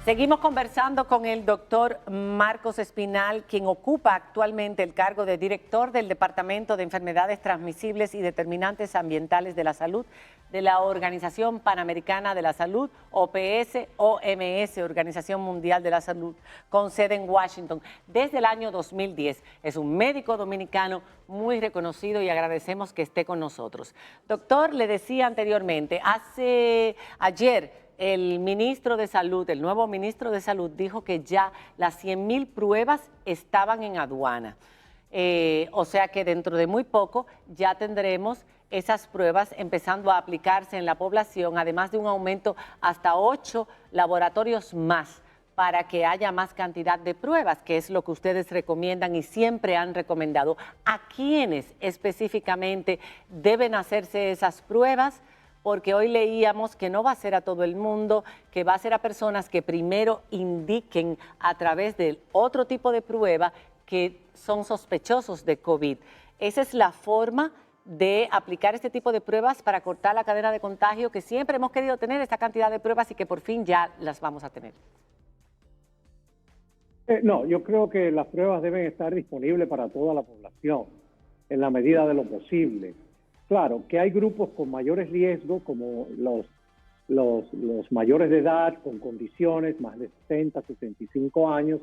Seguimos conversando con el doctor Marcos Espinal, quien ocupa actualmente el cargo de director del Departamento de Enfermedades Transmisibles y Determinantes Ambientales de la Salud de la Organización Panamericana de la Salud, OPS-OMS, Organización Mundial de la Salud, con sede en Washington desde el año 2010. Es un médico dominicano muy reconocido y agradecemos que esté con nosotros. Doctor, le decía anteriormente, ayer el ministro de Salud, el nuevo ministro de Salud, dijo que ya las 100,000 pruebas estaban en aduana. O sea que dentro de muy poco ya tendremos esas pruebas empezando a aplicarse en la población, además de un aumento hasta 8 laboratorios más para que haya más cantidad de pruebas, que es lo que ustedes recomiendan y siempre han recomendado. ¿A quiénes específicamente deben hacerse esas pruebas? Porque hoy leíamos que no va a ser a todo el mundo, que va a ser a personas que primero indiquen a través de otro tipo de prueba que son sospechosos de COVID. Esa es la forma de aplicar este tipo de pruebas para cortar la cadena de contagio, que siempre hemos querido tener esta cantidad de pruebas y que por fin ya las vamos a tener. No, yo creo que las pruebas deben estar disponibles para toda la población, en la medida de lo posible. Claro, que hay grupos con mayores riesgos, como los mayores de edad, con condiciones, más de 60, 65 años,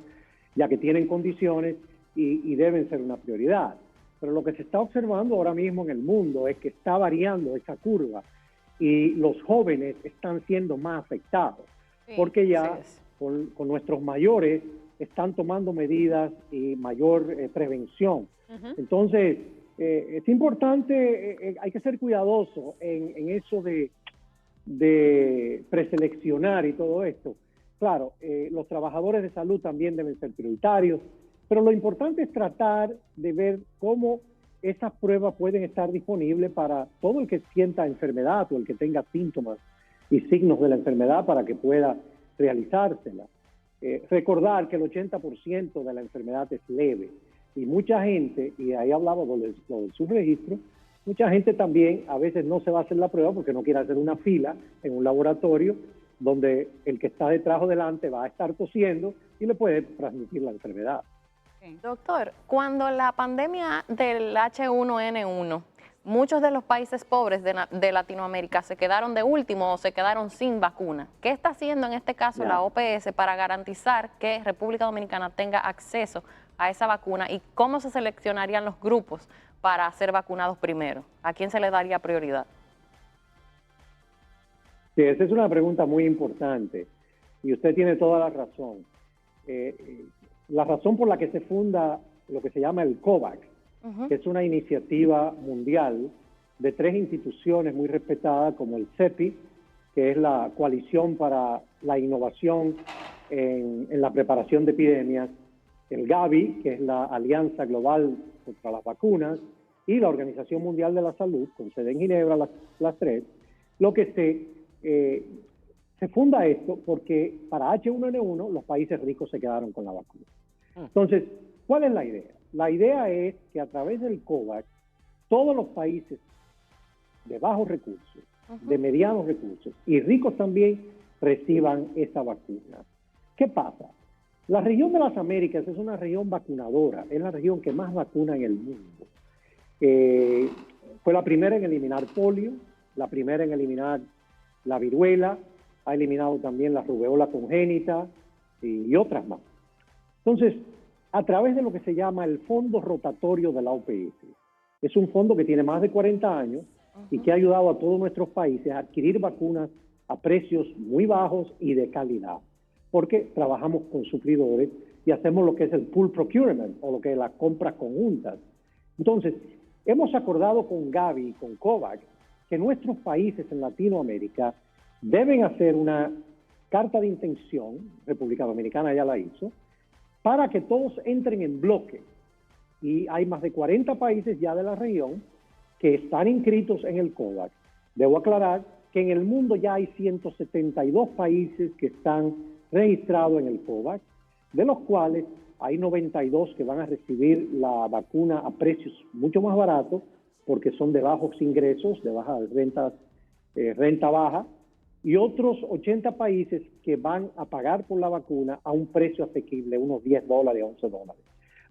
ya que tienen condiciones y deben ser una prioridad. Pero lo que se está observando ahora mismo en el mundo es que está variando esa curva y los jóvenes están siendo más afectados, porque ya con nuestros mayores están tomando medidas y mayor prevención. Entonces, es importante, hay que ser cuidadoso en eso de preseleccionar y todo esto. Claro, los trabajadores de salud también deben ser prioritarios, pero lo importante es tratar de ver cómo esas pruebas pueden estar disponibles para todo el que sienta enfermedad o el que tenga síntomas y signos de la enfermedad para que pueda realizársela. Recordar que el 80% de la enfermedad es leve. Y mucha gente, y ahí hablaba de su registro, mucha gente también a veces no se va a hacer la prueba porque no quiere hacer una fila en un laboratorio donde el que está detrás o delante va a estar tosiendo y le puede transmitir la enfermedad. Doctor, cuando la pandemia del H1N1, muchos de los países pobres de Latinoamérica se quedaron de último o se quedaron sin vacuna. ¿Qué está haciendo en este caso la OPS para garantizar que República Dominicana tenga acceso a esa vacuna y cómo se seleccionarían los grupos para ser vacunados primero? ¿A quién se le daría prioridad? Sí, esa es una pregunta muy importante y usted tiene toda la razón. La razón por la que se funda lo que se llama el COVAX, que es una iniciativa mundial de 3 instituciones muy respetadas, como el CEPI, que es la Coalición para la Innovación en la Preparación de Epidemias, el Gavi, que es la Alianza Global contra las Vacunas, y la Organización Mundial de la Salud, con sede en Ginebra, las 3, lo que se funda esto porque para H1N1 los países ricos se quedaron con la vacuna. Entonces, ¿cuál es la idea? La idea es que a través del COVAX, todos los países de bajos recursos, de medianos recursos y ricos también reciban esa vacuna. ¿Qué pasa? La región de las Américas es una región vacunadora, es la región que más vacuna en el mundo. Fue la primera en eliminar polio, la primera en eliminar la viruela, ha eliminado también la rubeola congénita y otras más. Entonces, a través de lo que se llama el Fondo Rotatorio de la OPS, es un fondo que tiene más de 40 años y que ha ayudado a todos nuestros países a adquirir vacunas a precios muy bajos y de calidad, porque trabajamos con suplidores y hacemos lo que es el pool procurement o lo que es las compras conjuntas. Entonces, hemos acordado con Gavi y con COVAX que nuestros países en Latinoamérica deben hacer una carta de intención, República Dominicana ya la hizo, para que todos entren en bloque. Y hay más de 40 países ya de la región que están inscritos en el COVAX. Debo aclarar que en el mundo ya hay 172 países que están registrados en el COVAX, de los cuales hay 92 que van a recibir la vacuna a precios mucho más baratos, porque son de bajos ingresos, de bajas rentas, renta baja, y otros 80 países que van a pagar por la vacuna a un precio asequible, unos $10, $11.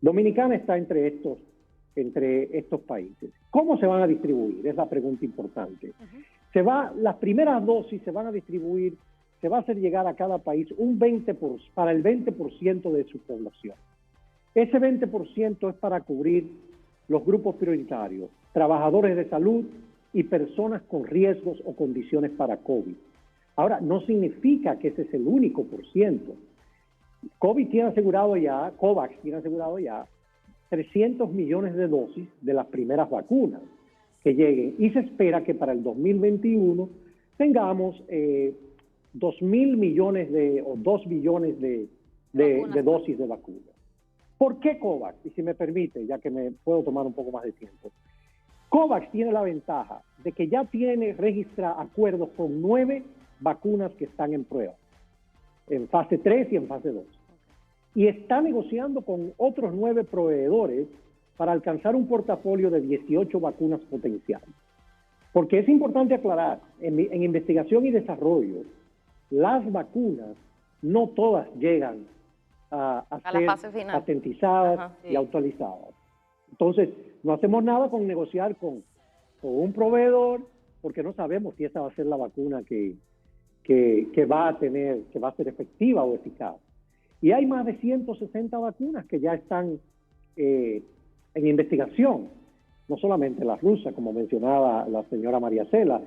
Dominicana está entre estos países. ¿Cómo se van a distribuir? Es la pregunta importante. Las primeras dosis se van a distribuir, se va a hacer llegar a cada país para el 20% de su población. Ese 20% es para cubrir los grupos prioritarios, trabajadores de salud y personas con riesgos o condiciones para COVID. Ahora, no significa que ese es el único por ciento. COVAX tiene asegurado ya 300 millones de dosis de las primeras vacunas que lleguen, y se espera que para el 2021 tengamos 2 billones de dosis de vacuna. ¿Por qué COVAX? Y si me permite, ya que me puedo tomar un poco más de tiempo. COVAX tiene la ventaja de que ya registra acuerdos con 9 vacunas que están en prueba, en fase 3 y en fase 2. Y está negociando con otros 9 proveedores para alcanzar un portafolio de 18 vacunas potenciales. Porque es importante aclarar, en investigación y desarrollo, las vacunas no todas llegan a ser la fase final, patentizadas y autorizadas. Entonces, no hacemos nada con negociar con un proveedor, porque no sabemos si esa va a ser la vacuna que va a ser efectiva o eficaz. Y hay más de 160 vacunas que ya están en investigación, no solamente la rusa, como mencionaba la señora María Cela,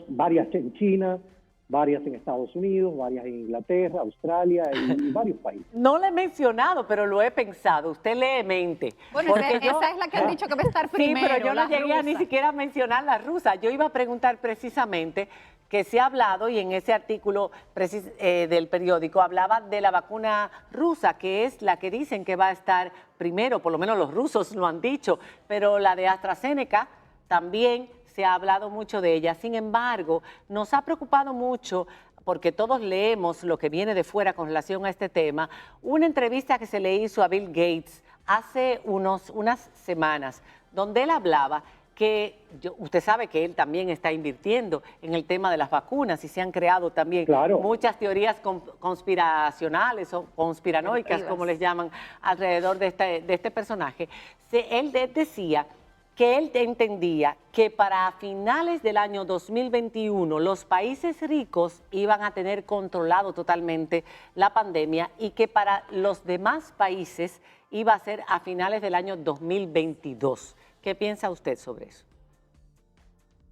varias en China, varias en Estados Unidos, varias en Inglaterra, Australia y varios países. No lo he mencionado, pero lo he pensado. Usted lee mente. Bueno, esa es la que han dicho que va a estar primero. Sí, pero yo no llegué a ni siquiera a mencionar la rusa. Yo iba a preguntar precisamente que se ha hablado, y en ese artículo del periódico hablaba de la vacuna rusa, que es la que dicen que va a estar primero, por lo menos los rusos lo han dicho, pero la de AstraZeneca también se ha hablado mucho de ella. Sin embargo, nos ha preocupado mucho, porque todos leemos lo que viene de fuera con relación a este tema, una entrevista que se le hizo a Bill Gates hace unas semanas, donde él hablaba que usted sabe que él también está invirtiendo en el tema de las vacunas, y se han creado también muchas teorías conspiracionales o conspiranoicas, como les llaman, alrededor de este personaje. Él decía que él entendía que para finales del año 2021 los países ricos iban a tener controlado totalmente la pandemia, y que para los demás países iba a ser a finales del año 2022. ¿Qué piensa usted sobre eso?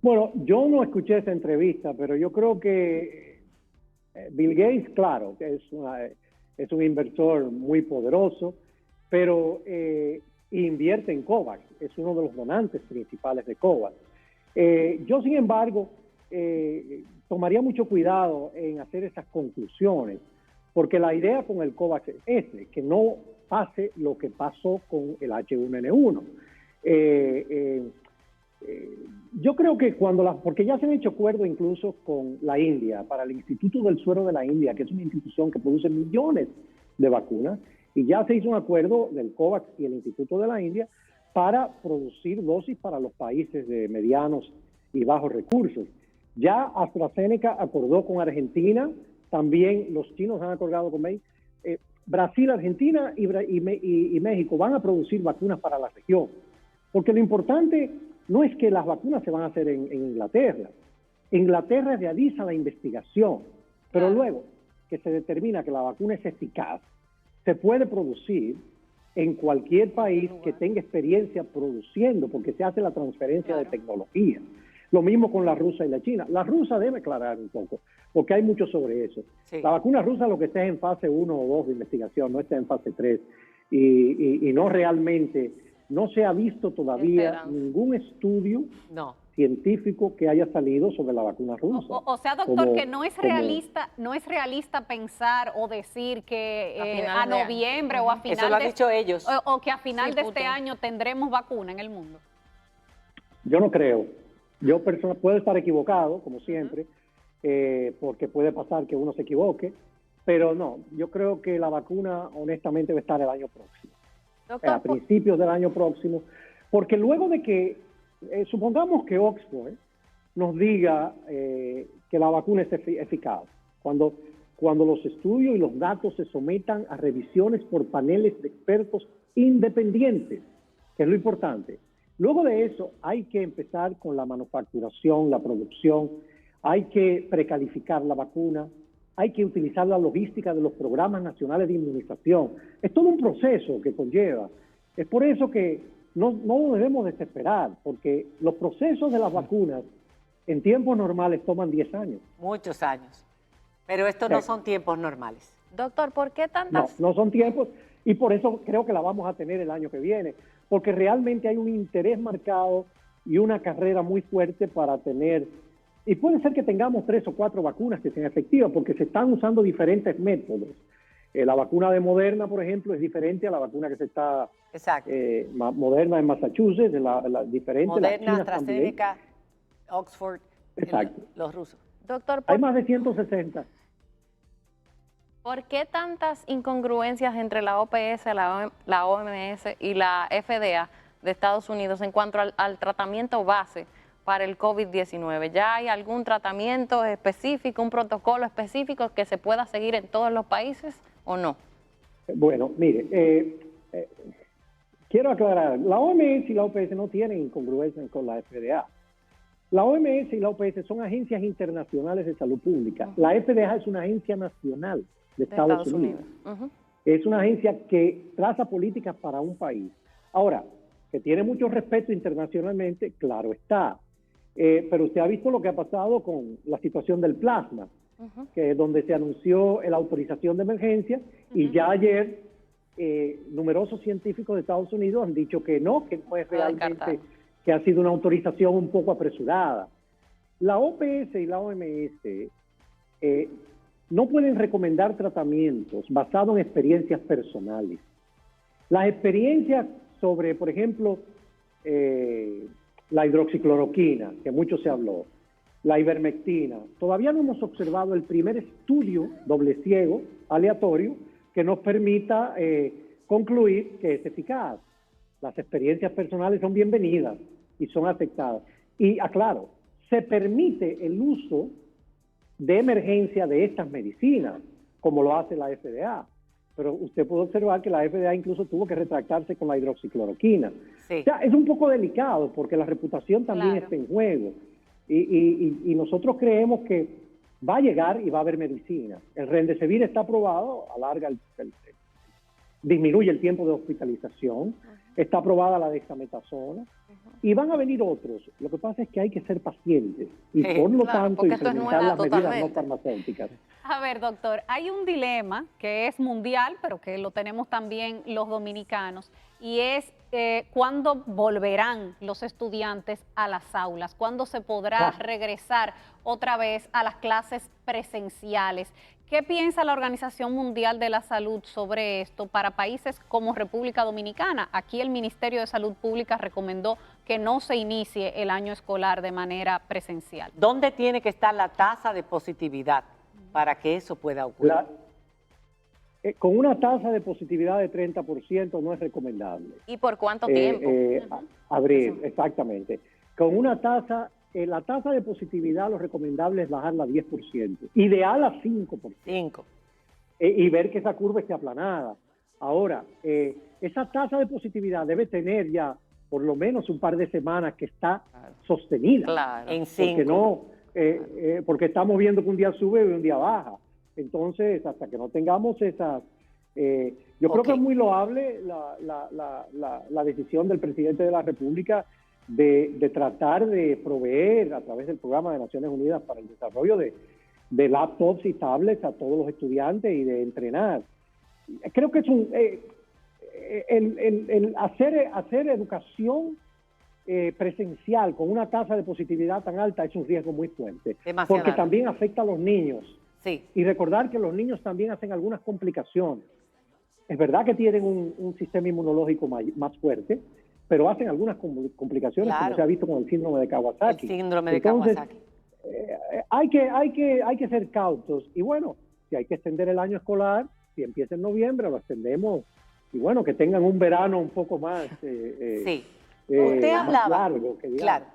Bueno, yo no escuché esa entrevista, pero yo creo que Bill Gates, claro, que es un inversor muy poderoso, pero invierte en COVAX, es uno de los donantes principales de COVAX. Yo, sin embargo, tomaría mucho cuidado en hacer esas conclusiones, porque la idea con el COVAX es que no pase lo que pasó con el H1N1. Yo creo que porque ya se han hecho acuerdos incluso con la India, para el Instituto del Suero de la India, que es una institución que produce millones de vacunas, y ya se hizo un acuerdo del COVAX y el Instituto de la India para producir dosis para los países de medianos y bajos recursos. Ya AstraZeneca acordó con Argentina, también los chinos han acordado con México. Brasil, Argentina y México van a producir vacunas para la región. Porque lo importante no es que las vacunas se van a hacer en Inglaterra. Inglaterra realiza la investigación, pero luego que se determina que la vacuna es eficaz, se puede producir en cualquier país que tenga experiencia produciendo, porque se hace la transferencia de tecnología. Lo mismo con la rusa y la china. La rusa debe aclarar un poco, porque hay mucho sobre eso. Sí. La vacuna rusa lo que está es en fase 1 o 2 de investigación, no está en fase 3. Y no realmente, no se ha visto todavía ningún estudio científico que haya salido sobre la vacuna rusa. O sea, doctor, que no es realista pensar o decir que a noviembre o a final eso lo han dicho ellos. O que a final de este año tendremos vacuna en el mundo. Yo no creo. Yo puedo estar equivocado, como siempre, porque puede pasar que uno se equivoque, pero no, yo creo que la vacuna honestamente va a estar el año próximo, a principios del año próximo, porque luego de que, supongamos que Oxford nos diga que la vacuna es eficaz. Cuando los estudios y los datos se sometan a revisiones por paneles de expertos independientes, que es lo importante. Luego de eso hay que empezar con la manufacturación, la producción, hay que precalificar la vacuna, hay que utilizar la logística de los programas nacionales de inmunización. Es todo un proceso que conlleva. Es por eso que no debemos desesperar, porque los procesos de las vacunas en tiempos normales toman 10 años. Muchos años. Pero estos no son tiempos normales. Doctor, ¿por qué tantas? No son tiempos, y por eso creo que la vamos a tener el año que viene, porque realmente hay un interés marcado y una carrera muy fuerte para tener, y puede ser que tengamos 3 o 4 vacunas que sean efectivas, porque se están usando diferentes métodos. La vacuna de Moderna, por ejemplo, es diferente a la vacuna que se está... Exacto. Moderna en Massachusetts, diferente. Moderna, AstraZeneca, Oxford, los rusos. Doctor, hay más de 160. ¿Por qué tantas incongruencias entre la OPS, la OMS y la FDA de Estados Unidos en cuanto al tratamiento base para el COVID-19? ¿Ya hay algún tratamiento específico, un protocolo específico que se pueda seguir en todos los países o no? Bueno, mire, quiero aclarar, la OMS y la OPS no tienen incongruencias con la FDA. La OMS y la OPS son agencias internacionales de salud pública. La FDA es una agencia nacional de Estados Unidos. Es una agencia que traza políticas para un país. Ahora, que tiene mucho respeto internacionalmente, claro está. Pero usted ha visto lo que ha pasado con la situación del plasma, que es donde se anunció la autorización de emergencia y ya ayer numerosos científicos de Estados Unidos han dicho que no es realmente, que ha sido una autorización un poco apresurada. La OPS y la OMS no pueden recomendar tratamientos basados en experiencias personales. Las experiencias sobre, por ejemplo, la hidroxicloroquina, que mucho se habló, la ivermectina, todavía no hemos observado el primer estudio doble ciego, aleatorio, que nos permita concluir que es eficaz. Las experiencias personales son bienvenidas y son aceptadas. Y aclaro, se permite el uso de emergencia de estas medicinas, como lo hace la FDA. Pero usted puede observar que la FDA incluso tuvo que retractarse con la hidroxicloroquina. Sí. O sea, es un poco delicado porque la reputación también está en juego. Y nosotros creemos que va a llegar y va a haber medicina. El Remdesivir está aprobado, disminuye el tiempo de hospitalización, está aprobada la dexametasona, y van a venir otros. Lo que pasa es que hay que ser pacientes y por lo tanto implementar las medidas no farmacéuticas. A ver, doctor, hay un dilema que es mundial, pero que lo tenemos también los dominicanos, y es cuándo volverán los estudiantes a las aulas, cuándo se podrá regresar otra vez a las clases presenciales. ¿Qué piensa la Organización Mundial de la Salud sobre esto para países como República Dominicana? Aquí el Ministerio de Salud Pública recomendó que no se inicie el año escolar de manera presencial. ¿Dónde tiene que estar la tasa de positividad para que eso pueda ocurrir? Con una tasa de positividad de 30% no es recomendable. ¿Y por cuánto tiempo? Abrir, exactamente. Con una tasa... la tasa de positividad, lo recomendable es bajarla a 10%, ideal a 5%. Y ver que esa curva esté aplanada. Ahora, esa tasa de positividad debe tener ya por lo menos un par de semanas que está sostenida. Claro, en 5. Porque estamos viendo que un día sube y un día baja. Entonces, hasta que no tengamos esas... yo creo que es muy loable la decisión del presidente de la República de tratar de proveer a través del Programa de Naciones Unidas para el Desarrollo de laptops y tablets a todos los estudiantes y de entrenar. Creo que es el hacer educación presencial con una tasa de positividad tan alta es un riesgo muy fuerte. Porque también afecta a los niños. Sí. Y recordar que los niños también hacen algunas complicaciones. Es verdad que tienen un sistema inmunológico más fuerte, pero hacen algunas complicaciones, como se ha visto con el síndrome de Kawasaki. El síndrome de Kawasaki. Hay que ser cautos. Y bueno, si hay que extender el año escolar, si empieza en noviembre, lo extendemos. Y bueno, que tengan un verano un poco más, Usted hablaba, más largo. Claro.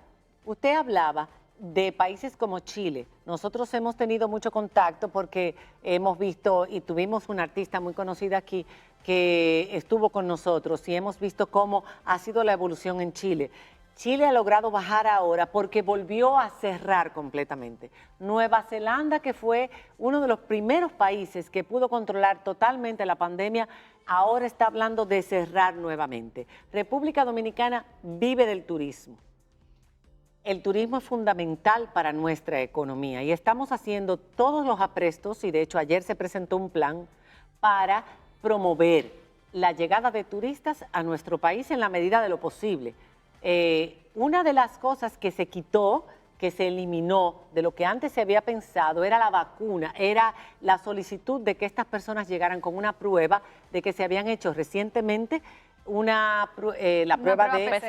Usted hablaba de países como Chile. Nosotros hemos tenido mucho contacto porque hemos visto y tuvimos una artista muy conocida aquí que estuvo con nosotros y hemos visto cómo ha sido la evolución en Chile. Chile ha logrado bajar ahora porque volvió a cerrar completamente. Nueva Zelanda, que fue uno de los primeros países que pudo controlar totalmente la pandemia, ahora está hablando de cerrar nuevamente. República Dominicana vive del turismo. El turismo es fundamental para nuestra economía y estamos haciendo todos los aprestos, y de hecho ayer se presentó un plan para promover la llegada de turistas a nuestro país en la medida de lo posible. Una de las cosas que se quitó, que se eliminó de lo que antes se había pensado, era la vacuna, era la solicitud de que estas personas llegaran con una prueba de que se habían hecho recientemente la prueba del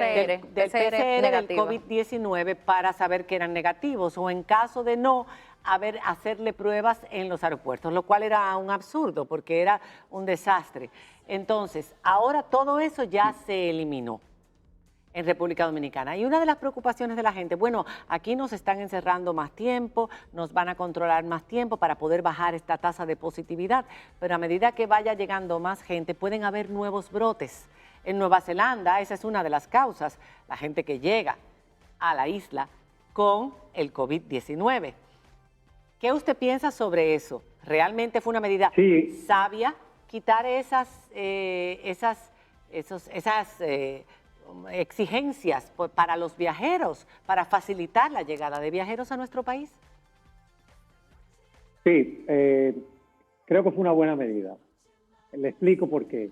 COVID-19 para saber que eran negativos, o en caso de no, hacerle pruebas en los aeropuertos, lo cual era un absurdo porque era un desastre. Entonces, ahora todo eso ya se eliminó en República Dominicana. Y una de las preocupaciones de la gente, bueno, aquí nos están encerrando más tiempo, nos van a controlar más tiempo para poder bajar esta tasa de positividad, pero a medida que vaya llegando más gente, pueden haber nuevos brotes. En Nueva Zelanda, esa es una de las causas, la gente que llega a la isla con el COVID-19. ¿Qué usted piensa sobre eso? ¿Realmente fue una medida sabia quitar esas exigencias para los viajeros, para facilitar la llegada de viajeros a nuestro país? Sí, creo que fue una buena medida. Le explico por qué.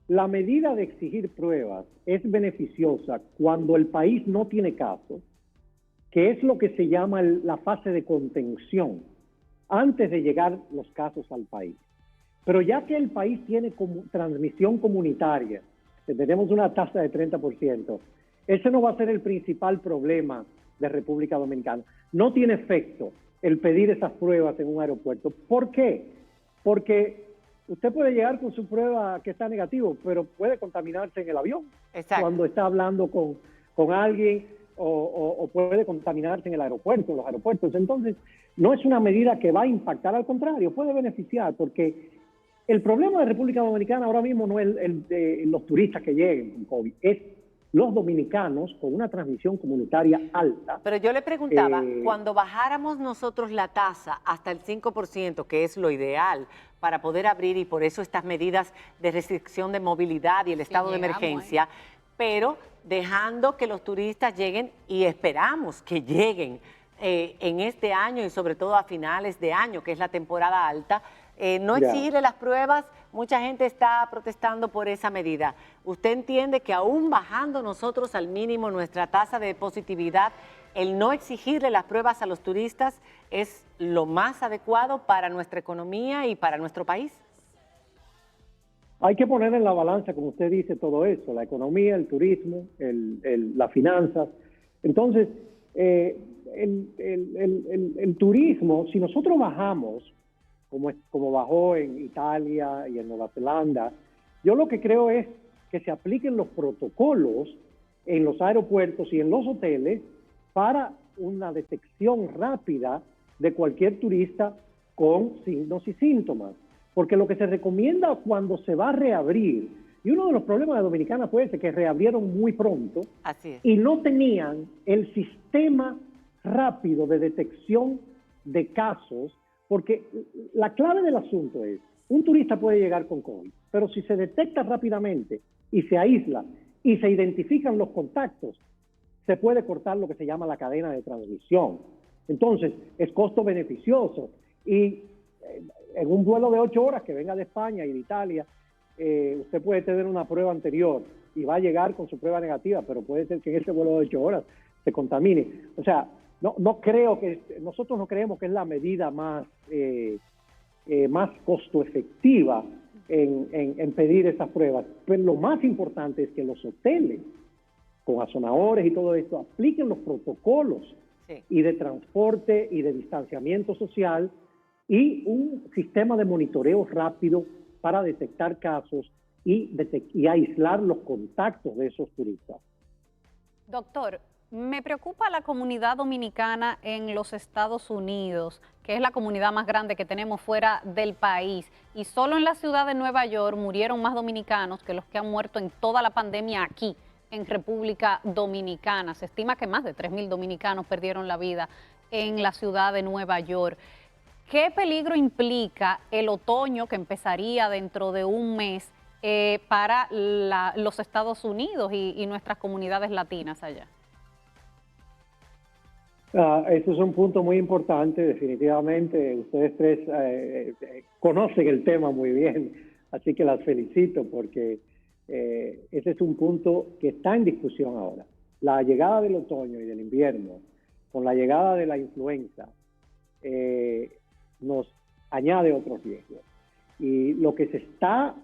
La medida de exigir pruebas es beneficiosa cuando el país no tiene casos, que es lo que se llama la fase de contención, antes de llegar los casos al país. Pero ya que el país tiene transmisión comunitaria, que tenemos una tasa de 30%, ese no va a ser el principal problema de República Dominicana. No tiene efecto el pedir esas pruebas en un aeropuerto. ¿Por qué? Porque usted puede llegar con su prueba que está negativo, pero puede contaminarse en el avión. Exacto. Cuando está hablando con alguien, o puede contaminarse en el aeropuerto, en los aeropuertos. Entonces, no es una medida que va a impactar, al contrario, puede beneficiar, porque el problema de República Dominicana ahora mismo no es los turistas que lleguen con COVID, es los dominicanos con una transmisión comunitaria alta. Pero yo le preguntaba, cuando bajáramos nosotros la tasa hasta el 5%, que es lo ideal para poder abrir, y por eso estas medidas de restricción de movilidad y el estado de emergencia, pero dejando que los turistas lleguen, y esperamos que lleguen en este año y sobre todo a finales de año, que es la temporada alta, no exigirle las pruebas. Mucha gente está protestando por esa medida. ¿Usted entiende que aún bajando nosotros al mínimo nuestra tasa de positividad, el no exigirle las pruebas a los turistas es lo más adecuado para nuestra economía y para nuestro país? Hay que poner en la balanza, como usted dice, todo eso, la economía, el turismo, las finanzas. Entonces, el turismo, si nosotros bajamos, como bajó en Italia y en Nueva Zelanda, yo lo que creo es que se apliquen los protocolos en los aeropuertos y en los hoteles para una detección rápida de cualquier turista con signos y síntomas. Porque lo que se recomienda cuando se va a reabrir, y uno de los problemas de Dominicana fue ese, que reabrieron muy pronto. Así es. Y no tenían el sistema rápido de detección de casos, porque la clave del asunto es, un turista puede llegar con COVID, pero si se detecta rápidamente y se aísla y se identifican los contactos, se puede cortar lo que se llama la cadena de transmisión. Entonces, es costo beneficioso. Y en un vuelo de 8 horas que venga de España y de Italia, usted puede tener una prueba anterior y va a llegar con su prueba negativa, pero puede ser que en ese vuelo de 8 horas se contamine. O sea, nosotros no creemos que es la medida más costo efectiva en pedir esas pruebas. Pero lo más importante es que los hoteles, con azonadores y todo esto, apliquen los protocolos y de transporte y de distanciamiento social y un sistema de monitoreo rápido para detectar casos y aislar los contactos de esos turistas. Doctor, Me preocupa la comunidad dominicana en los Estados Unidos, que es la comunidad más grande que tenemos fuera del país. Y solo en la ciudad de Nueva York murieron más dominicanos que los que han muerto en toda la pandemia aquí, en República Dominicana. Se estima que más de 3.000 dominicanos perdieron la vida en la ciudad de Nueva York. ¿Qué peligro implica el otoño que empezaría dentro de un mes para los Estados Unidos y nuestras comunidades latinas allá? Eso es un punto muy importante, definitivamente. Ustedes tres conocen el tema muy bien, así que las felicito porque ese es un punto que está en discusión ahora. La llegada del otoño y del invierno, con la llegada de la influenza, nos añade otros riesgos. Y lo que se está,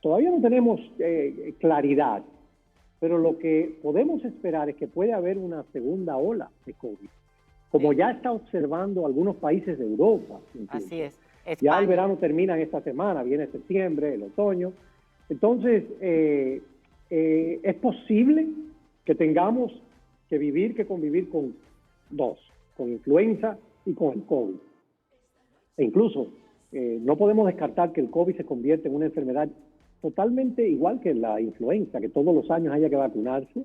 todavía no tenemos claridad, pero lo que podemos esperar es que puede haber una segunda ola de COVID, como ya está observando algunos países de Europa. Incluso. Así es. España. Ya el verano termina en esta semana, viene septiembre, el otoño. Entonces, es posible que tengamos que convivir con dos, con influenza y con el COVID. E incluso, no podemos descartar que el COVID se convierta en una enfermedad totalmente igual que la influenza, que todos los años haya que vacunarse,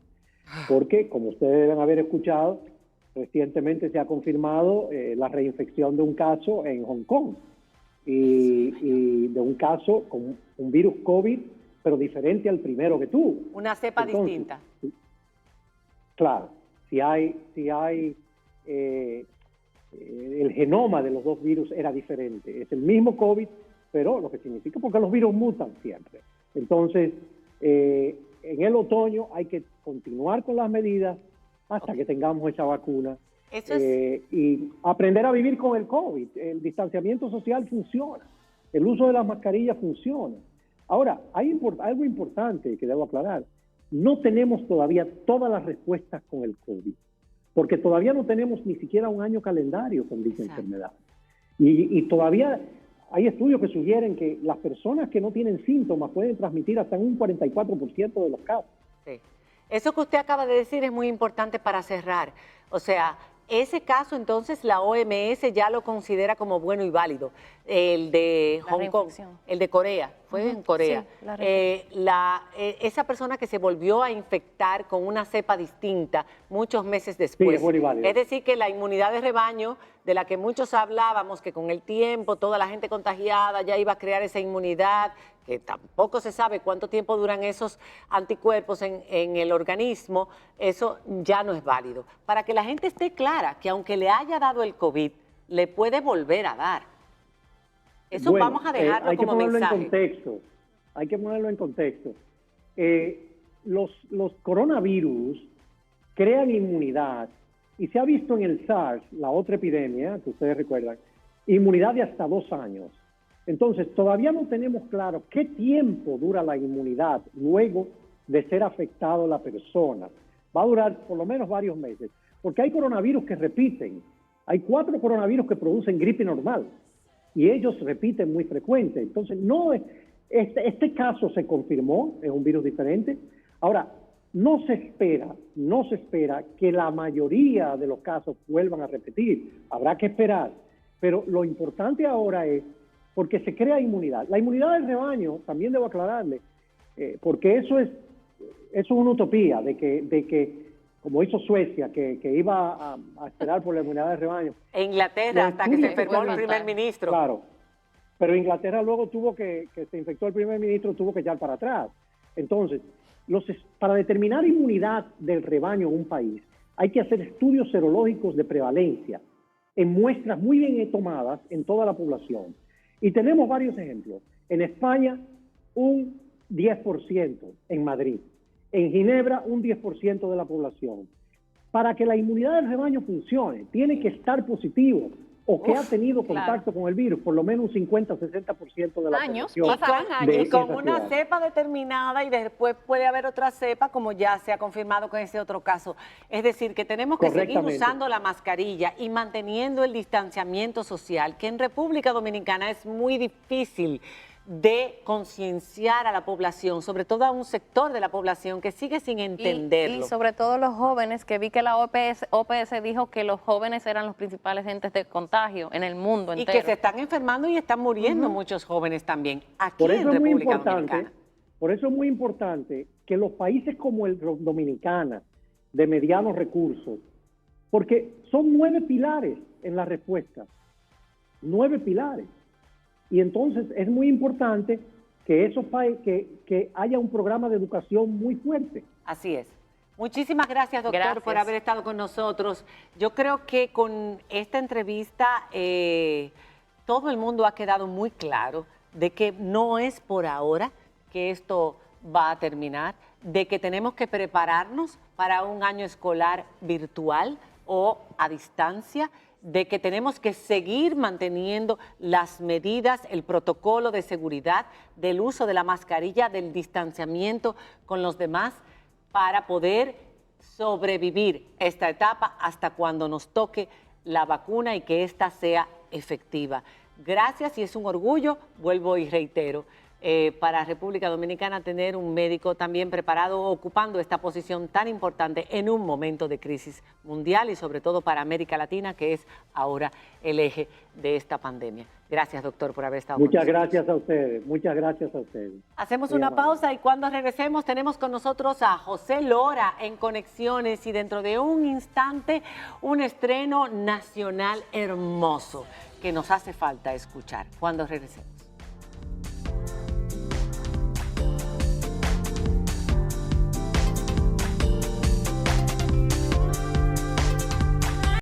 porque, como ustedes deben haber escuchado, recientemente se ha confirmado la reinfección de un caso en Hong Kong y de un caso con un virus COVID, pero diferente al primero que tuvo. Una cepa distinta. Claro, si hay el genoma de los dos virus era diferente. Es el mismo COVID, pero lo que significa porque los virus mutan siempre. Entonces, en el otoño hay que continuar con las medidas hasta que tengamos esa vacuna. Eso es... y aprender a vivir con el COVID. El distanciamiento social funciona. El uso de las mascarillas funciona. Ahora, hay algo importante que debo aclarar. No tenemos todavía todas las respuestas con el COVID, porque todavía no tenemos ni siquiera un año calendario con dicha enfermedad. Y todavía hay estudios que sugieren que las personas que no tienen síntomas pueden transmitir hasta un 44% de los casos. Sí. Eso que usted acaba de decir es muy importante para cerrar. O sea, ese caso entonces la OMS ya lo considera como bueno y válido. El de Hong Kong, el de Corea, fue en Corea. Sí, esa persona que se volvió a infectar con una cepa distinta muchos meses después. Sí, es bueno y válido. Es decir, que la inmunidad de rebaño, de la que muchos hablábamos, que con el tiempo toda la gente contagiada ya iba a crear esa inmunidad, que tampoco se sabe cuánto tiempo duran esos anticuerpos en el organismo, eso ya no es válido. Para que la gente esté clara que aunque le haya dado el COVID, le puede volver a dar. Eso bueno, vamos a dejarlo como mensaje. Hay que ponerlo en contexto. Los coronavirus crean inmunidad y se ha visto en el SARS, la otra epidemia que ustedes recuerdan, inmunidad de hasta 2 años. Entonces, todavía no tenemos claro qué tiempo dura la inmunidad luego de ser afectado la persona. Va a durar por lo menos varios meses, porque hay coronavirus que repiten. Hay 4 coronavirus que producen gripe normal y ellos repiten muy frecuente. Entonces, no este caso se confirmó, es un virus diferente. Ahora, no se espera que la mayoría de los casos vuelvan a repetir. Habrá que esperar. Pero lo importante ahora es porque se crea inmunidad. La inmunidad del rebaño, también debo aclararle, porque eso es una utopía de que como hizo Suecia, que iba a esperar por la inmunidad del rebaño. E Inglaterra, hasta que se enfermó el primer ministro. Claro, pero Inglaterra luego que se infectó el primer ministro, tuvo que echar para atrás. Entonces, para determinar inmunidad del rebaño en un país, hay que hacer estudios serológicos de prevalencia en muestras muy bien tomadas en toda la población. Y tenemos varios ejemplos. En España, un 10%, en Madrid. En Ginebra, un 10% de la población. Para que la inmunidad del rebaño funcione, tiene que estar positivo o que ha tenido contacto con el virus, por lo menos un 50-60% de la población. Pasarán años. Y con una cepa determinada y después puede haber otra cepa, como ya se ha confirmado con ese otro caso. Es decir, que tenemos que seguir usando la mascarilla y manteniendo el distanciamiento social, que en República Dominicana es muy difícil de concienciar a la población, sobre todo a un sector de la población que sigue sin entenderlo. Y sobre todo los jóvenes, que vi que la OPS dijo que los jóvenes eran los principales entes de contagio en el mundo entero. Y que se están enfermando y están muriendo muchos jóvenes también, aquí Por eso en es muy República importante, Dominicana. por eso es muy importante que los países como el Dominicana, de medianos recursos, porque son 9 pilares en la respuesta, 9 pilares. Y entonces es muy importante que esos que haya un programa de educación muy fuerte. Así es. Muchísimas gracias, doctor, Gracias. por haber estado con nosotros. Yo creo que con esta entrevista todo el mundo ha quedado muy claro de que no es por ahora que esto va a terminar, de que tenemos que prepararnos para un año escolar virtual o a distancia, de que tenemos que seguir manteniendo las medidas, el protocolo de seguridad, del uso de la mascarilla, del distanciamiento con los demás, para poder sobrevivir esta etapa hasta cuando nos toque la vacuna y que ésta sea efectiva. Gracias, y es un orgullo, vuelvo y reitero, para República Dominicana tener un médico también preparado, ocupando esta posición tan importante en un momento de crisis mundial y sobre todo para América Latina, que es ahora el eje de esta pandemia. Gracias, doctor, por haber estado con nosotros. Muchas gracias a ustedes. Hacemos Muy una amable. pausa y cuando regresemos tenemos con nosotros a José Lora en Conexiones y dentro de un instante un estreno nacional hermoso que nos hace falta escuchar cuando regresemos.